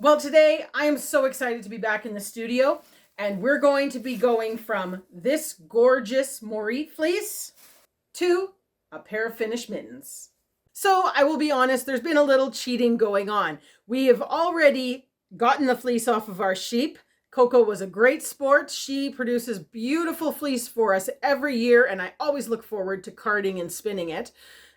Well, today I am so excited to be back in the studio, and we're going to be going from this gorgeous Moirite fleece to a pair of finished mittens. So I will be honest, there's been a little cheating going on. We have already gotten the fleece off of our sheep. Coco was a great sport. She produces beautiful fleece for us every year, and I always look forward to carding and spinning it.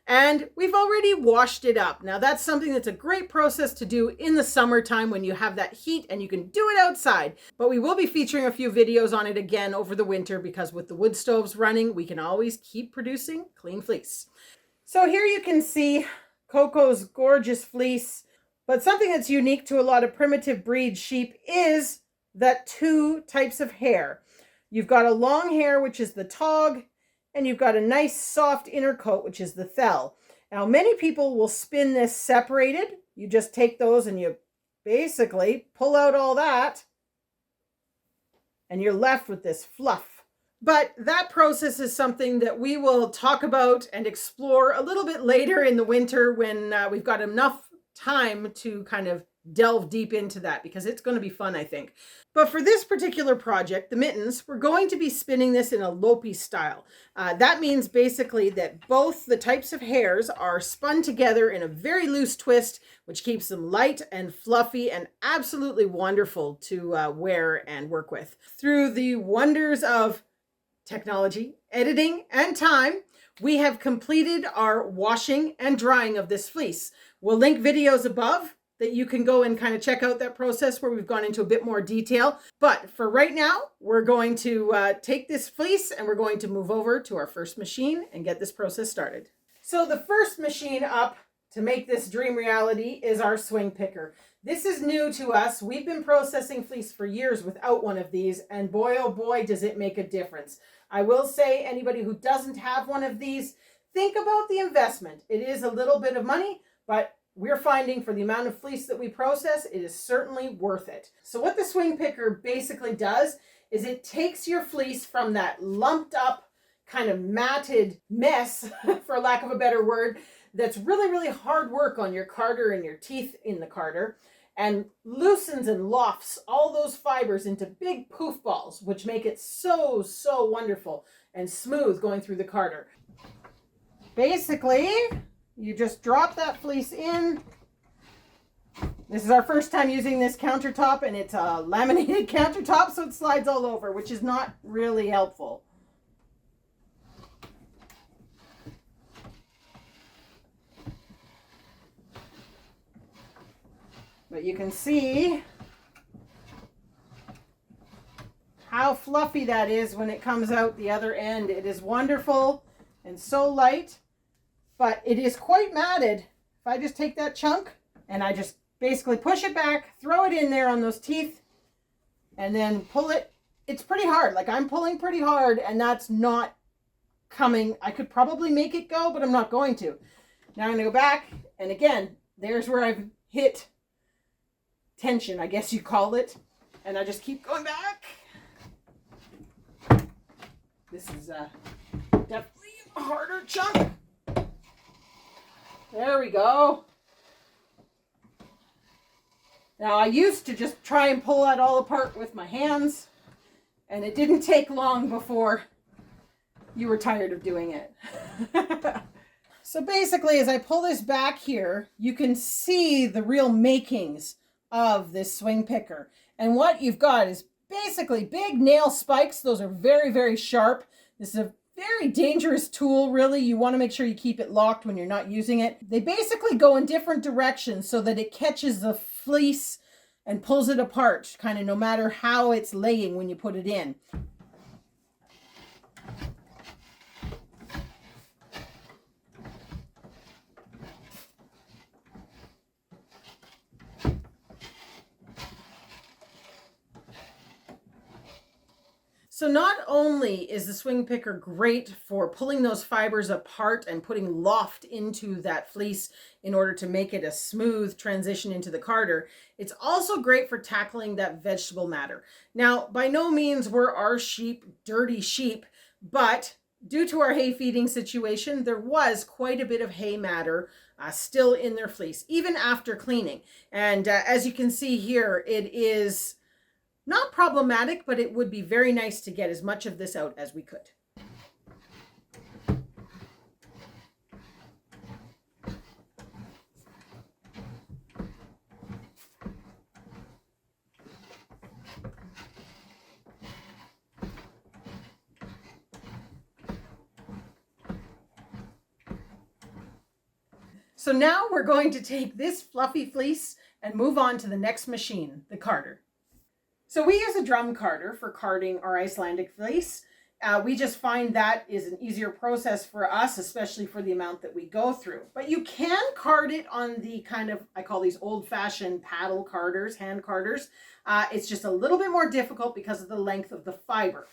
And we've already washed it up. Now that's something that's a great process to do in the summertime when you have that heat and you can do it outside. But we will be featuring a few videos on it again over the winter because with the wood stoves running, we can always keep producing clean fleece. So here you can see Coco's gorgeous fleece, but something that's unique to a lot of primitive breed sheep is that two types of hair. You've got a long hair, which is the tog, and you've got a nice soft inner coat, which is the Thel. Now, many people will spin this separated. You just take those and you basically pull out all that, and you're left with this fluff. But that process is something that we will talk about and explore a little bit later in the winter when we've got enough time to kind of delve deep into that, because it's going to be fun, I think. But for this particular project, the mittens, we're going to be spinning this in a Lopi style. That means basically that both the types of hairs are spun together in a very loose twist, which keeps them light and fluffy and absolutely wonderful to wear and work with. Through the wonders of technology, editing, and time, we have completed our washing and drying of this fleece. We'll link videos above that you can go and kind of check out that process where we've gone into a bit more detail. But for right now, we're going to take this fleece and we're going to move over to our first machine and get this process started. So the first machine up to make this dream reality is our swing picker. This is new to us. We've been processing fleece for years without one of these, and boy, oh boy, does it make a difference. I will say anybody who doesn't have one of these, think about the investment. It is a little bit of money, but we're finding for the amount of fleece that we process, it is certainly worth it. So what the swing picker basically does is it takes your fleece from that lumped up, kind of matted mess, for lack of a better word, that's really, really hard work on your carder and your teeth in the carder, and loosens and lofts all those fibers into big poof balls, which make it so, so wonderful and smooth going through the carder. Basically, you just drop that fleece in. This is our first time using this countertop, and it's a laminated countertop, so it slides all over, which is not really helpful. But you can see how fluffy that is when it comes out the other end. It is wonderful and so light, but it is quite matted. If I just take that chunk and I just basically push it back, throw it in there on those teeth, and then pull it, it's pretty hard. Like, I'm pulling pretty hard, and that's not coming. I could probably make it go, but I'm not going to. Now I'm going to go back, and again, there's where I've hit tension, I guess you call it, and I just keep going back. This is definitely a harder chunk. There we go. Now, I used to just try and pull that all apart with my hands, and it didn't take long before you were tired of doing it. So basically, as I pull this back here, you can see the real makings of this swing picker. And what you've got is basically big nail spikes. Those are very, very sharp. This is a very dangerous tool, really. You want to make sure you keep it locked when you're not using it. They basically go in different directions so that it catches the fleece and pulls it apart, kind of no matter how it's laying when you put it in. So not only is the swing picker great for pulling those fibers apart and putting loft into that fleece in order to make it a smooth transition into the carder, it's also great for tackling that vegetable matter. Now, by no means were our sheep dirty sheep, but due to our hay feeding situation, there was quite a bit of hay matter still in their fleece, even after cleaning. And as you can see here, it is not problematic, but it would be very nice to get as much of this out as we could. So now we're going to take this fluffy fleece and move on to the next machine, the carder. So we use a drum carder for carding our Icelandic fleece. We just find that is an easier process for us, especially for the amount that we go through. But you can card it on the kind of, I call these old-fashioned paddle carders, hand carders. It's just a little bit more difficult because of the length of the fiber.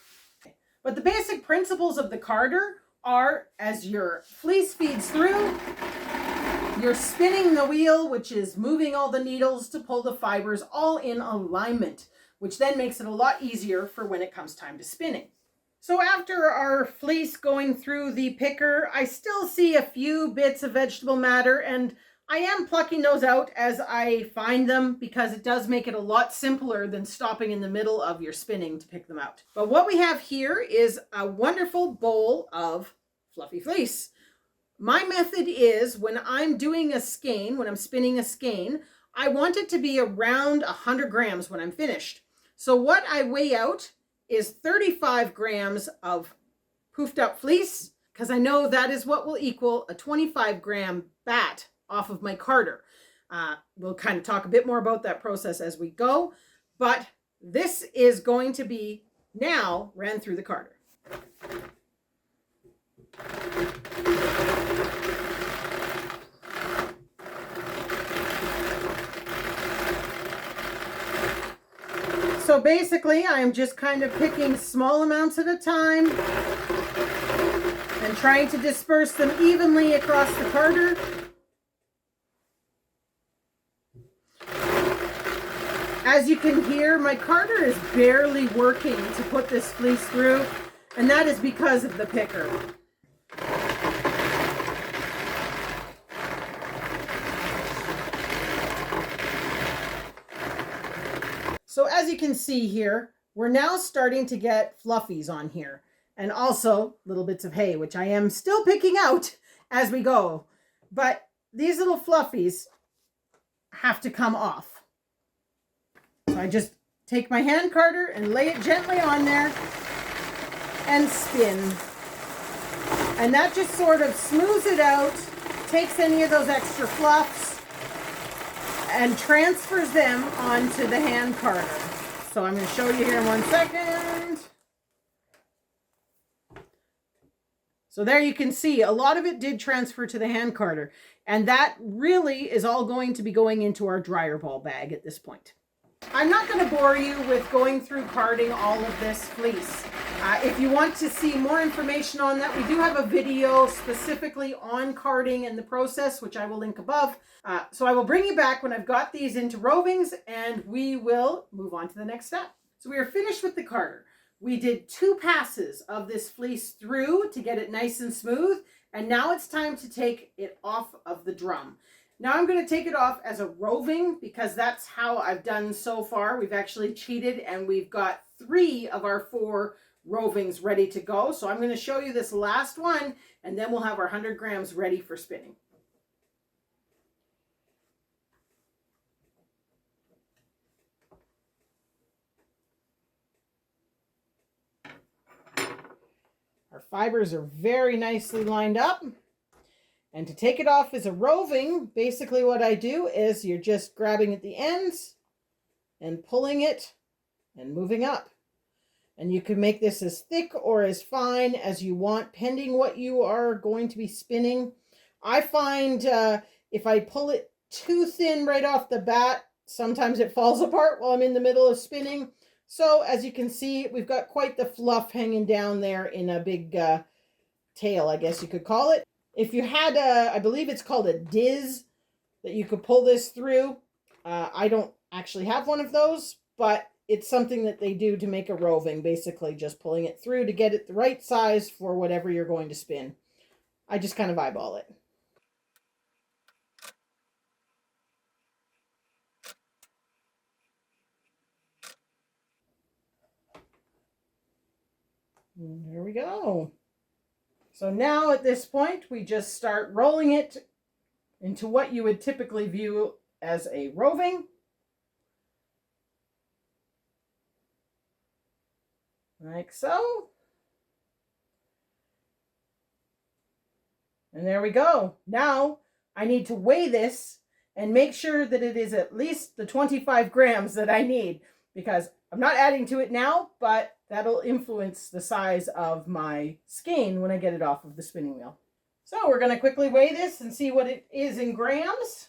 But the basic principles of the carder are, as your fleece feeds through, you're spinning the wheel, which is moving all the needles to pull the fibers all in alignment, which then makes it a lot easier for when it comes time to spinning. So after our fleece going through the picker, I still see a few bits of vegetable matter, and I am plucking those out as I find them because it does make it a lot simpler than stopping in the middle of your spinning to pick them out. But what we have here is a wonderful bowl of fluffy fleece. My method is when I'm doing a skein, when I'm spinning a skein, I want it to be around 100 grams when I'm finished. So what I weigh out is 35 grams of poofed up fleece, because I know that is what will equal a 25-gram bat off of my carder. We'll kind of talk a bit more about that process as we go, but this is going to be now ran through the carder. So basically, I'm just kind of picking small amounts at a time and trying to disperse them evenly across the carder. As you can hear, my carder is barely working to put this fleece through, and that is because of the picker. So as you can see here, we're now starting to get fluffies on here, and also little bits of hay, which I am still picking out as we go. But these little fluffies have to come off. So I just take my hand carder and lay it gently on there and spin. And that just sort of smooths it out, takes any of those extra fluffs, and transfers them onto the hand carder. So I'm going to show you here in 1 second. So there you can see a lot of it did transfer to the hand carder, and that really is all going to be going into our dryer ball bag at this point. I'm not going to bore you with going through carding all of this fleece. If you want to see more information on that, we do have a video specifically on carding and the process, which I will link above. So I will bring you back when I've got these into rovings, and we will move on to the next step. So we are finished with the carder. We did 2 passes of this fleece through to get it nice and smooth, and now it's time to take it off of the drum. Now I'm going to take it off as a roving because that's how I've done so far. We've actually cheated and we've got 3 of our 4 rovings ready to go. So I'm going to show you this last one, and then we'll have our 100 grams ready for spinning. Our fibers are very nicely lined up. And to take it off as a roving, basically what I do is you're just grabbing at the ends and pulling it and moving up. And you can make this as thick or as fine as you want, pending what you are going to be spinning. I find if I pull it too thin right off the bat, sometimes it falls apart while I'm in the middle of spinning. So as you can see, we've got quite the fluff hanging down there in a big tail, I guess you could call it. If you had I believe it's called a diz that you could pull this through. I don't actually have one of those, but it's something that they do to make a roving, basically just pulling it through to get it the right size for whatever you're going to spin. I just kind of eyeball it. And there we go. So now at this point, we just start rolling it into what you would typically view as a roving. Like so. And there we go. Now I need to weigh this and make sure that it is at least the 25 grams that I need, because I'm not adding to it now, but that'll influence the size of my skein when I get it off of the spinning wheel. So we're going to quickly weigh this and see what it is in grams.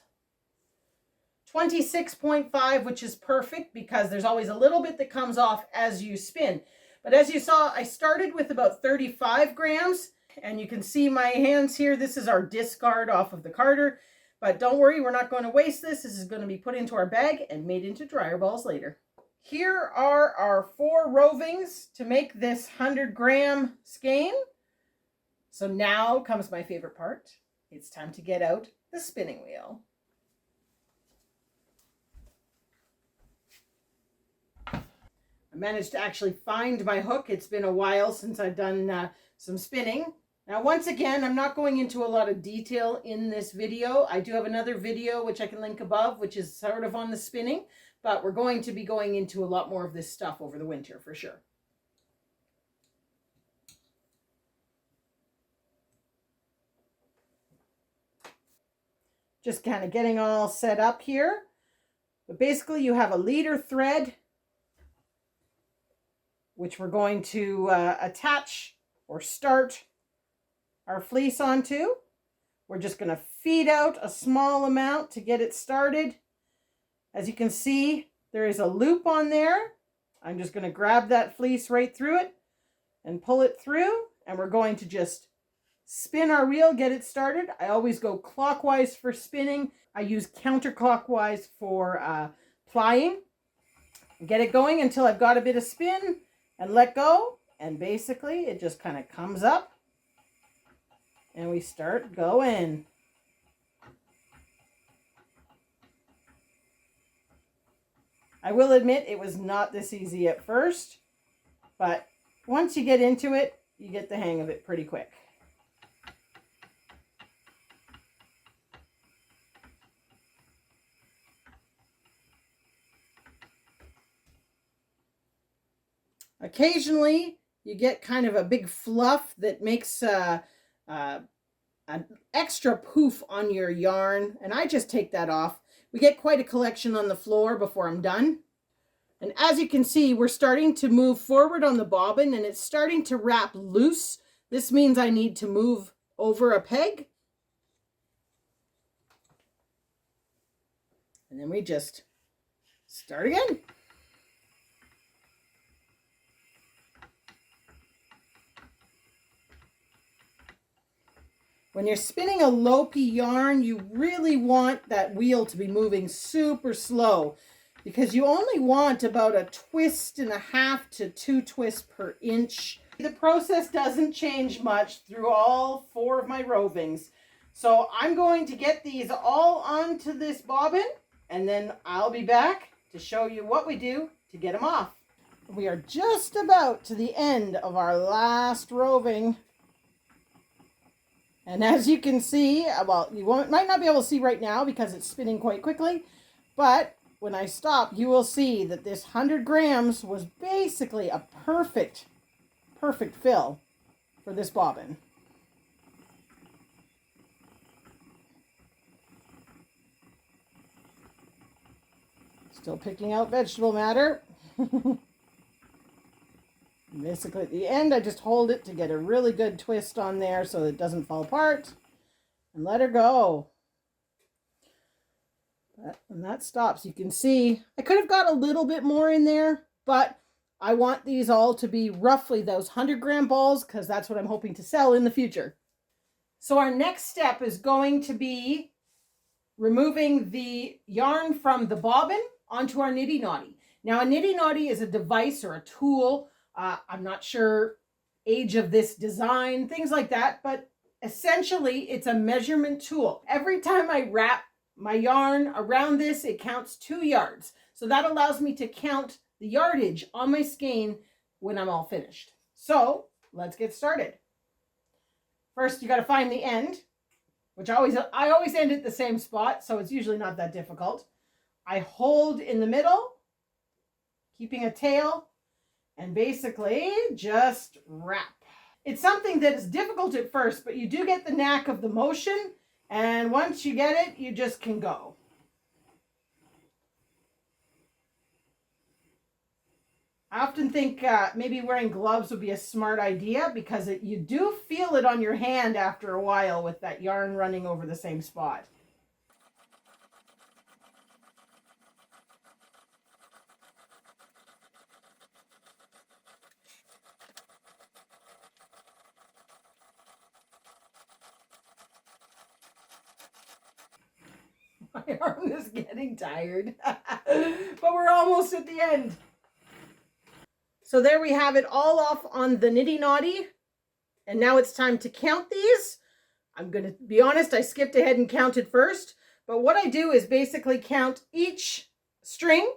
26.5, which is perfect because there's always a little bit that comes off as you spin. But as you saw, I started with about 35 grams, and you can see my hands here. This is our discard off of the carder, but don't worry, we're not going to waste this. This is going to be put into our bag and made into dryer balls later. Here are our 4 rovings to make this 100-gram skein. So now comes my favorite part. It's time to get out the spinning wheel. I managed to actually find my hook. It's been a while since I've done some spinning. Now, once again, I'm not going into a lot of detail in this video. I do have another video, which I can link above, which is sort of on the spinning, but we're going to be going into a lot more of this stuff over the winter for sure. Just kind of getting all set up here. But basically, you have a leader thread, which we're going to attach or start our fleece onto. We're just going to feed out a small amount to get it started. As you can see, there is a loop on there. I'm just going to grab that fleece right through it and pull it through, and we're going to just spin our wheel, get it started. I always go clockwise for spinning. I use counterclockwise for plying. Get it going until I've got a bit of spin and let go, and basically it just kind of comes up and we start going. I will admit it was not this easy at first, but once you get into it, you get the hang of it pretty quick. Occasionally, you get kind of a big fluff that makes an extra poof on your yarn, and I just take that off. We get quite a collection on the floor before I'm done. And as you can see, we're starting to move forward on the bobbin, and it's starting to wrap loose. This means I need to move over a peg. And then we just start again. When you're spinning a Lopi yarn, you really want that wheel to be moving super slow, because you only want about a twist and a half to 2 twists per inch. The process doesn't change much through all 4 of my rovings. So I'm going to get these all onto this bobbin, and then I'll be back to show you what we do to get them off. We are just about to the end of our last roving. And as you can see, well, you might not be able to see right now because it's spinning quite quickly, but when I stop, you will see that this 100 grams was basically a perfect fill for this bobbin. Still picking out vegetable matter. Basically at the end, I just hold it to get a really good twist on there so it doesn't fall apart, and let her go. When that stops, you can see I could have got a little bit more in there, but I want these all to be roughly those 100-gram balls because that's what I'm hoping to sell in the future. So our next step is going to be removing the yarn from the bobbin onto our Nitty Knotty. Now, a Nitty Knotty is a device or a tool. I'm not sure age of this design, things like that, but essentially it's a measurement tool. Every time I wrap my yarn around this, it counts 2 yards. So that allows me to count the yardage on my skein when I'm all finished. So let's get started. First, you got to find the end, which I always end at the same spot, so it's usually not that difficult. I hold in the middle, keeping a tail, and basically just wrap. It's something that is difficult at first, but you do get the knack of the motion, and once you get it, you just can go. I often think maybe wearing gloves would be a smart idea because you do feel it on your hand after a while with that yarn running over the same spot. My arm is getting tired, but we're almost at the end. So there we have it all off on the Nitty Knotty. And now it's time to count these. I'm going to be honest, I skipped ahead and counted first. But what I do is basically count each string.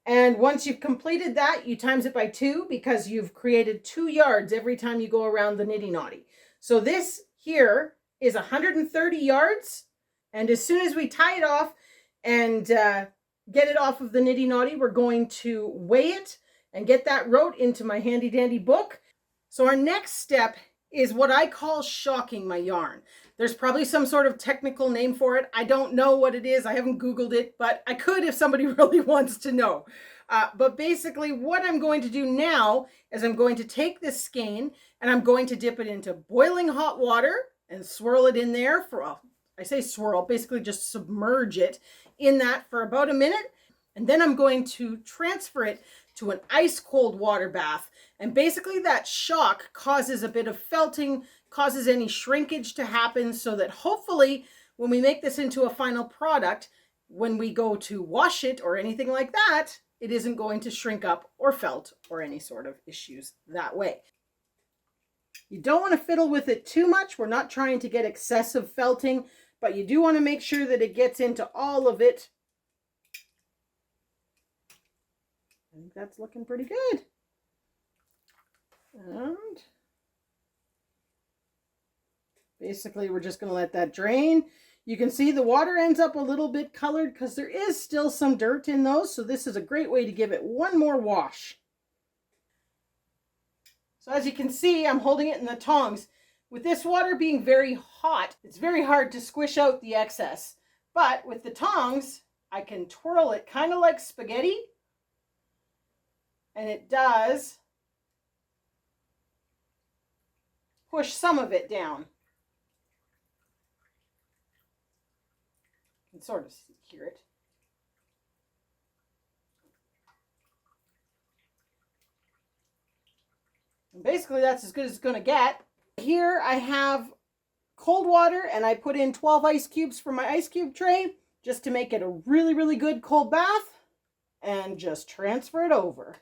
And once you've completed that, you times it by 2 because you've created 2 yards every time you go around the Nitty Knotty. So this here is 130 yards. And as soon as we tie it off and get it off of the Nitty Knotty, we're going to weigh it and get that wrote into my handy dandy book. So our next step is what I call shocking my yarn. There's probably some sort of technical name for it. I don't know what it is. I haven't Googled it, but I could if somebody really wants to know. But basically what I'm going to do now is I'm going to take this skein and I'm going to dip it into boiling hot water and swirl it in there for, I say swirl, basically just submerge it in that for about a minute. And then I'm going to transfer it to an ice cold water bath. And basically that shock causes a bit of felting, causes any shrinkage to happen so that hopefully when we make this into a final product, when we go to wash it or anything like that, it isn't going to shrink up or felt or any sort of issues that way. You don't want to fiddle with it too much. We're not trying to get excessive felting, but you do want to make sure that it gets into all of it. I think that's looking pretty good. And basically we're just going to let that drain. You can see the water ends up a little bit colored because there is still some dirt in those. So this is a great way to give it one more wash. So as you can see, I'm holding it in the tongs. With this water being very hot, it's very hard to squish out the excess. But with the tongs, I can twirl it kind of like spaghetti. And it does push some of it down. You can sort of hear it. And basically that's as good as it's going to get. Here I have cold water and I put in 12 ice cubes for my ice cube tray just to make it a really, really good cold bath, and just transfer it over.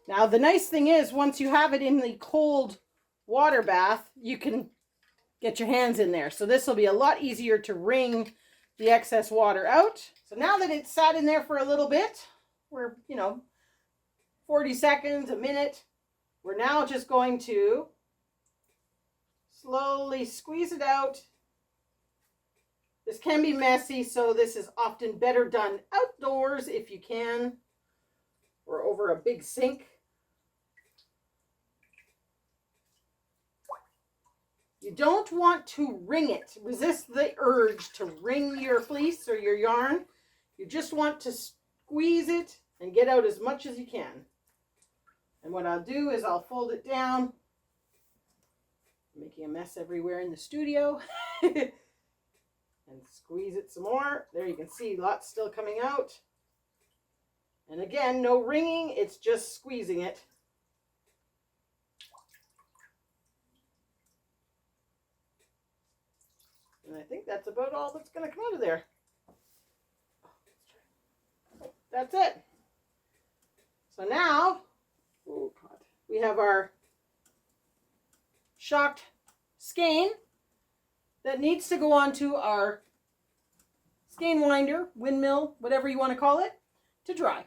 Now, the nice thing is, once you have it in the cold water bath, you can get your hands in there. So this will be a lot easier to wring the excess water out. So now that it's sat in there for a little bit, we're, 40 seconds, a minute, we're now just going to slowly squeeze it out. This can be messy, so this is often better done outdoors if you can, or over a big sink. You don't want to wring it. Resist the urge to wring your fleece or your yarn. You just want to squeeze it and get out as much as you can. And what I'll do is I'll fold it down. I'm making a mess everywhere in the studio. And squeeze it some more. There you can see lots still coming out. And again, no wringing, it's just squeezing it. And I think that's about all that's going to come out of there. That's it. So now, oh God, we have our shocked skein that needs to go onto our skein winder, windmill, whatever you want to call it, to dry.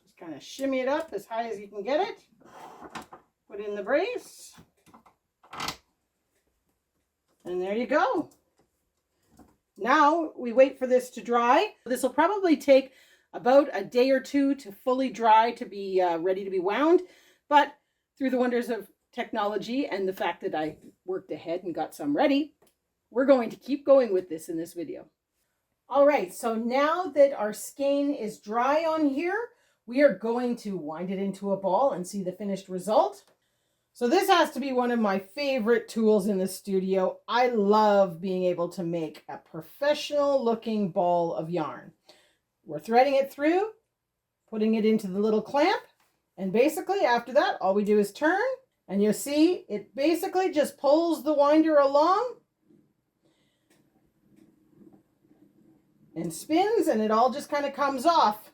Just kind of shimmy it up as high as you can get it. Put in the brace. And there you go. Now we wait for this to dry. This will probably take about a day or two to fully dry to be ready to be wound. But through the wonders of technology and the fact that I worked ahead and got some ready, we're going to keep going with this in this video. All right, so now that our skein is dry on here, we are going to wind it into a ball and see the finished result. So this has to be one of my favorite tools in the studio. I love being able to make a professional looking ball of yarn. We're threading it through, putting it into the little clamp, and basically after that, all we do is turn, and you'll see it basically just pulls the winder along and spins, and it all just kind of comes off.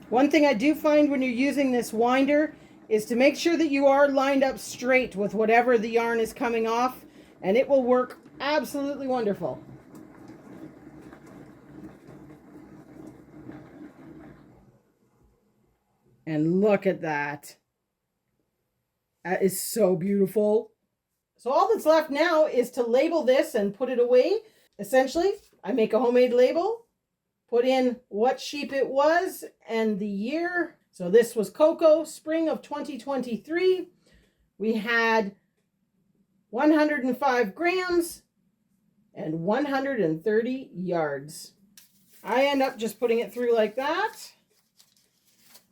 One thing I do find when you're using this winder is to make sure that you are lined up straight with whatever the yarn is coming off, and it will work absolutely wonderful. And look at that. That is so beautiful. So all that's left now is to label this and put it away. Essentially, I make a homemade label, put in what sheep it was and the year. So this was Cocoa, spring of 2023. We had 105 grams and 130 yards. I end up just putting it through like that.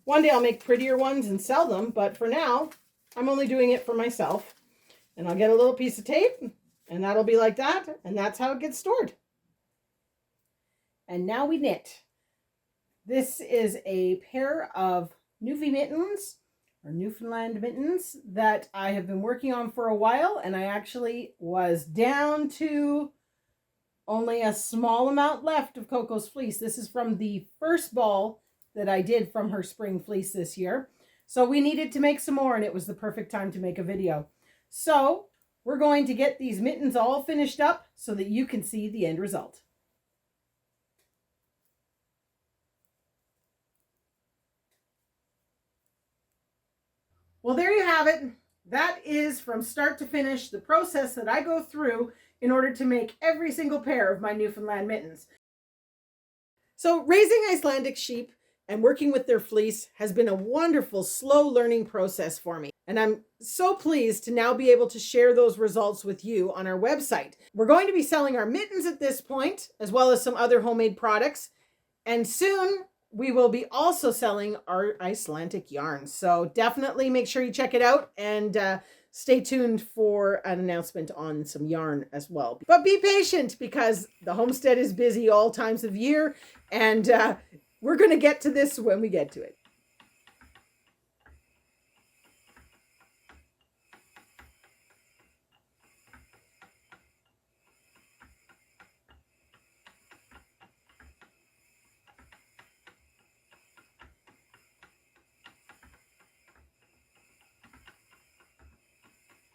One day I'll make prettier ones and sell them, but for now, I'm only doing it for myself. And I'll get a little piece of tape, and that'll be like that, and that's how it gets stored. And now we knit. This is a pair of Newfie mittens, or Newfoundland mittens, that I have been working on for a while, and I actually was down to only a small amount left of Coco's fleece. This is from the first ball that I did from her spring fleece this year. So we needed to make some more, and it was the perfect time to make a video. So we're going to get these mittens all finished up so that you can see the end result. Well, there you have it. That is from start to finish the process that I go through in order to make every single pair of my Newfoundland mittens. So raising Icelandic sheep and working with their fleece has been a wonderful, slow learning process for me. And I'm so pleased to now be able to share those results with you on our website. We're going to be selling our mittens at this point, as well as some other homemade products. And soon we will be also selling our Icelandic yarns. So definitely make sure you check it out, and stay tuned for an announcement on some yarn as well. But be patient, because the homestead is busy all times of year, and we're going to get to this when we get to it.